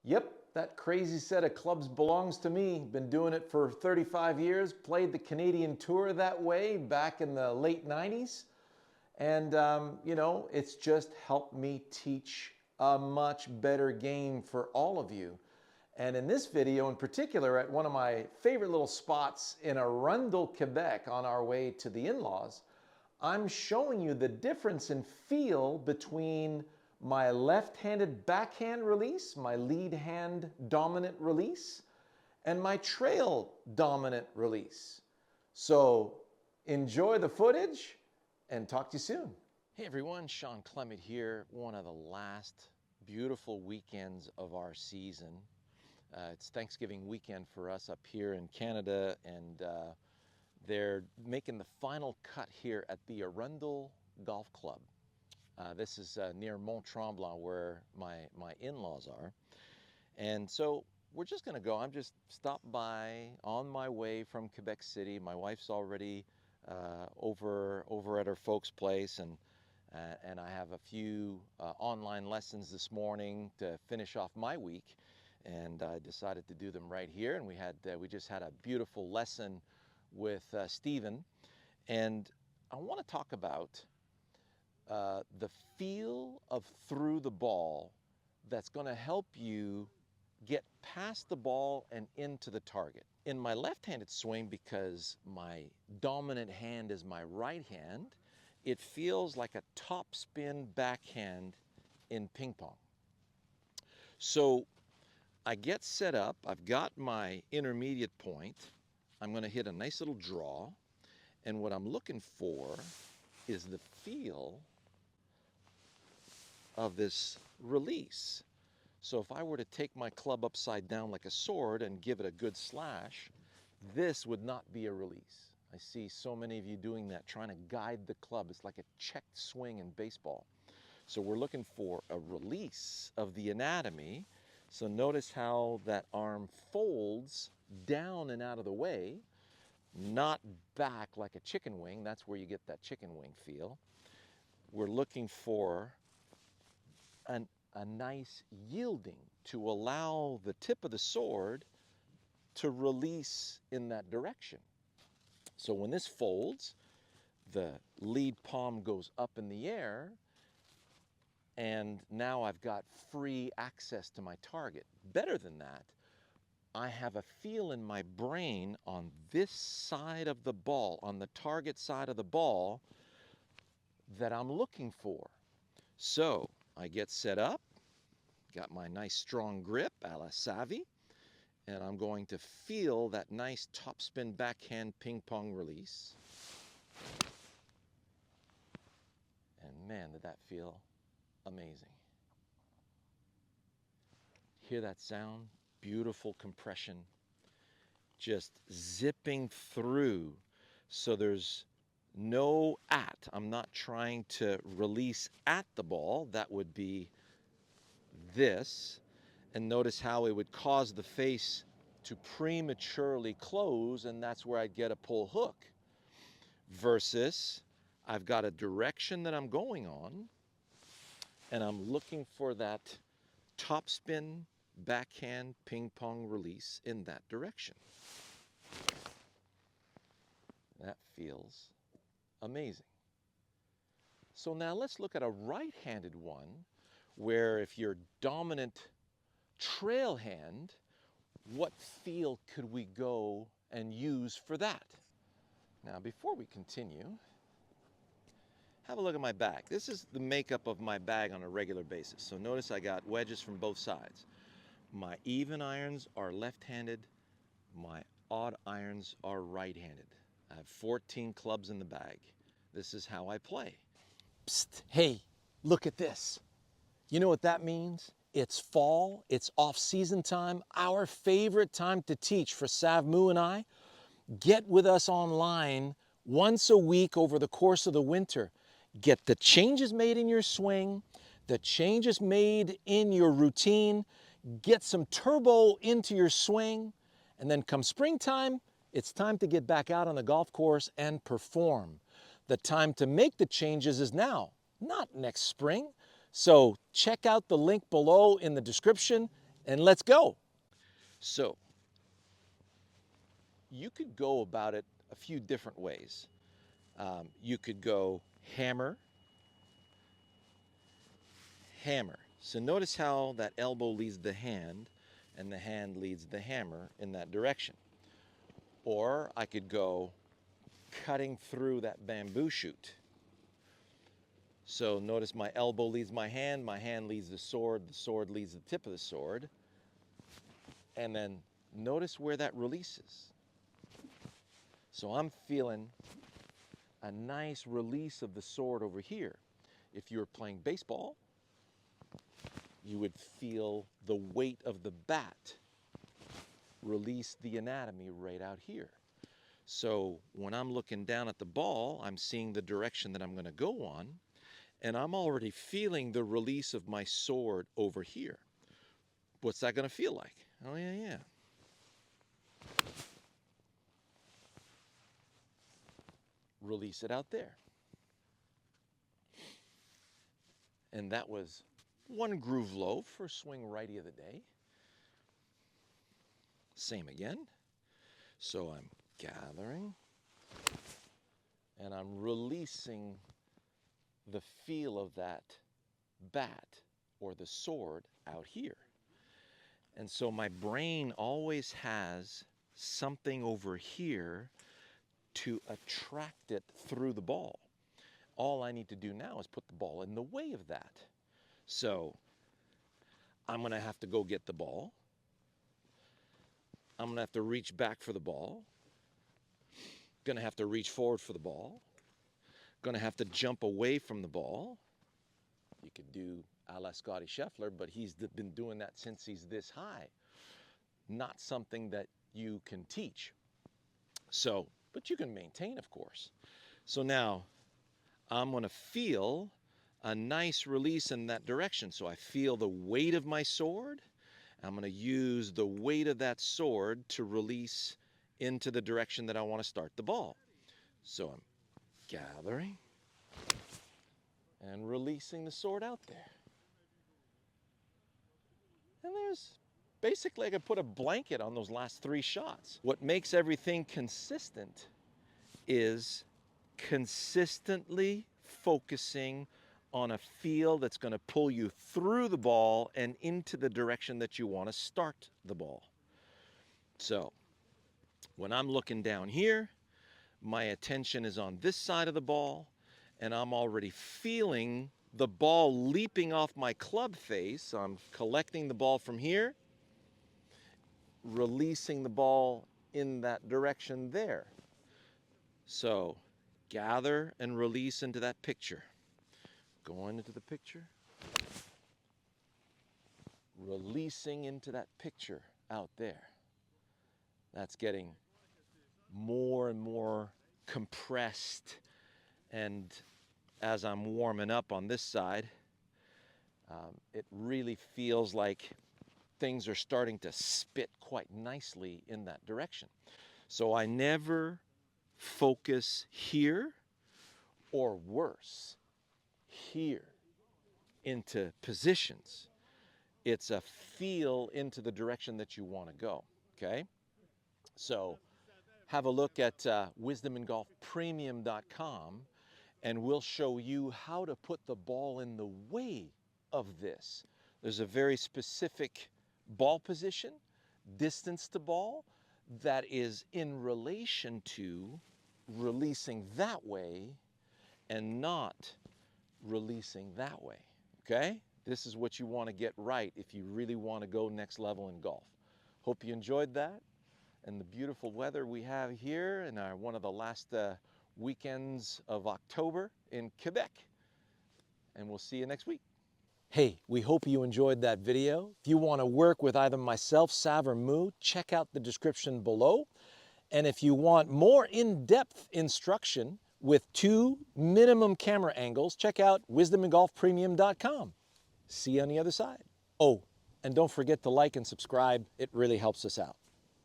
Yep, that crazy set of clubs belongs to me. Been doing it for 35 years, played the Canadian Tour that way back in the late 90s. And, it's just helped me teach a much better game for all of you. And in this video in particular, at one of my favorite little spots in Arundel, Quebec, on our way to the in-laws, I'm showing you the difference in feel between my left-handed backhand release, my lead hand dominant release, and my trail dominant release. So enjoy the footage and talk to you soon. Hey everyone, Shawn Clement here. One of the last beautiful weekends of our season. It's Thanksgiving weekend for us up here in Canada, and they're making the final cut here at the Arundel Golf Club. This is near Mont Tremblant, where my in-laws are. And so we're just gonna go. I'm just stopped by on my way from Quebec City. My wife's already over at her folks' place, and I have a few online lessons this morning to finish off my week. And I decided to do them right here. And we just had a beautiful lesson with Stephen. And I want to talk about the feel of through the ball that's going to help you get past the ball and into the target. In my left-handed swing, because my dominant hand is my right hand, it feels like a topspin backhand in ping pong. So I get set up, I've got my intermediate point, I'm going to hit a nice little draw, and what I'm looking for is the feel of this release. So if I were to take my club upside down like a sword and give it a good slash, this would not be a release. I see so many of you doing that, trying to guide the club. It's like a checked swing in baseball. So we're looking for a release of the anatomy. So notice how that arm folds down and out of the way, not back like a chicken wing. That's where you get that chicken wing feel. We're looking for a nice yielding to allow the tip of the sword to release in that direction. So when this folds, the lead palm goes up in the air, and now I've got free access to my target. Better than that, I have a feel in my brain on this side of the ball, on the target side of the ball, that I'm looking for. So I get set up, got my nice strong grip a la Savvy, and I'm going to feel that nice topspin backhand ping pong release. And man, did that feel amazing. Hear that sound? Beautiful compression, just zipping through. So there's no I'm not trying to release at the ball. That would be this. And notice how it would cause the face to prematurely close, and that's where I'd get a pull hook. Versus, I've got a direction that I'm going on, and I'm looking for that topspin backhand ping pong release in that direction. That feels amazing. So now let's look at a right-handed one, where if you're dominant trail hand, what feel could we go and use for that? Now, before we continue, have a look at my bag. This is the makeup of my bag on a regular basis. So notice I got wedges from both sides. My even irons are left-handed, my odd irons are right-handed. I have 14 clubs in the bag. This is how I play. Psst, hey, look at this. You know what that means? It's fall, it's off-season time, our favorite time to teach for Sav Mu and I. Get with us online once a week over the course of the winter. Get the changes made in your swing, the changes made in your routine, get some turbo into your swing, and then come springtime, it's time to get back out on the golf course and perform. The time to make the changes is now, not next spring. So check out the link below in the description and let's go. So you could go about it a few different ways. You could go hammer, hammer. So notice how that elbow leads the hand and the hand leads the hammer in that direction. Or I could go cutting through that bamboo shoot. So notice my elbow leads my hand leads the sword leads the tip of the sword. And then notice where that releases. So I'm feeling a nice release of the sword over here. If you were playing baseball, you would feel the weight of the bat release the anatomy right out here. So when I'm looking down at the ball, I'm seeing the direction that I'm going to go on, and I'm already feeling the release of my sword over here. What's that going to feel like? Oh, yeah. Release it out there. And that was one groove low for swing righty of the day. Same again. So I'm gathering and I'm releasing the feel of that bat or the sword out here. And so my brain always has something over here to attract it through the ball. All I need to do now is put the ball in the way of that. So I'm going to have to go get the ball. I'm going to have to reach back for the ball. Going to have to reach forward for the ball. Going to have to jump away from the ball. You could do a la Scotty Scheffler, but he's been doing that since he's this high. Not something that you can teach. So, but you can maintain, of course. So now I'm going to feel a nice release in that direction. So I feel the weight of my sword. I'm going to use the weight of that sword to release into the direction that I want to start the ball. So I'm gathering and releasing the sword out there. And there's basically, I could put a blanket on those last 3 shots. What makes everything consistent is consistently focusing on a feel that's going to pull you through the ball and into the direction that you want to start the ball. So when I'm looking down here, my attention is on this side of the ball, and I'm already feeling the ball leaping off my club face. So I'm collecting the ball from here, releasing the ball in that direction there. So gather and release into that picture. Going into the picture, releasing into that picture out there. That's getting more and more compressed, and as I'm warming up on this side, it really feels like things are starting to spit quite nicely in that direction. So I never focus here, or worse, here into positions. It's a feel into the direction that you want to go, okay? So have a look at wisdomingolfpremium.com, and we'll show you how to put the ball in the way of this. There's a very specific ball position, distance to ball, that is in relation to releasing that way and not releasing that way, okay? This is what you want to get right if you really want to go next level in golf. Hope you enjoyed that, and the beautiful weather we have here in one of the last weekends of October in Quebec, and we'll see you next week. Hey, we hope you enjoyed that video. If you want to work with either myself, Sav, or Moo, check out the description below. And if you want more in-depth instruction with 2 minimum camera angles, check out wisdomingolfpremium.com. See you on the other side. Oh, and don't forget to like and subscribe. It really helps us out.